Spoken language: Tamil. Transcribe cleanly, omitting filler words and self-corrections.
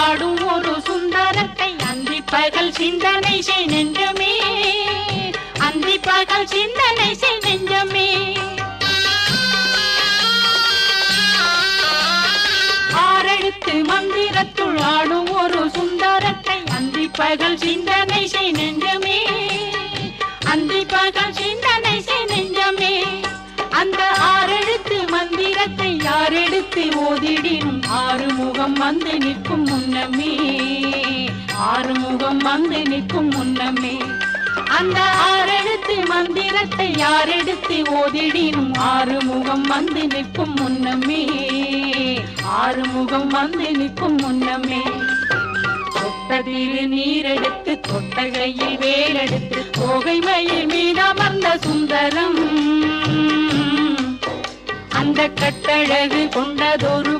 ஆடும் ஒரு சுந்தரத்தை அந்தி பகல் சிந்தனை செய் நெஞ்சமே, அந்தி பகல் சிந்தனை செய் நெஞ்சமே. ஆறெழுத்து மந்திரத்துள் ஆடும் ஒரு சுந்தரத்தை அந்தி பகல் சிந்தனை செய் நெஞ்சமே, அந்தி பகல் சிந்தனை செய் நெஞ்சமே. அந்த ஆறெழுத்து மந்திரத்தை யாரெடுத்து ஓதிடினும் ஆறுமுகம் வந்து நிற்கும் முன்னமே, ஆறுமுகம் வந்து நிற்கும் முன்னமே. அந்த ஆறெழுத்து மந்திரத்தை யாரெடுத்து ஓதிடினும் ஆறுமுகம் வந்து நிற்கும் முன்னமே, ஆறுமுகம் வந்து நிற்கும் முன்னமே. தொட்டதில் நீரெடுத்து தொட்டகையில் வேலெடுத்து தோகை மயில் மீதமர்ந்த சுந்தரம், அந்த கட்டழகு கொண்டதொரு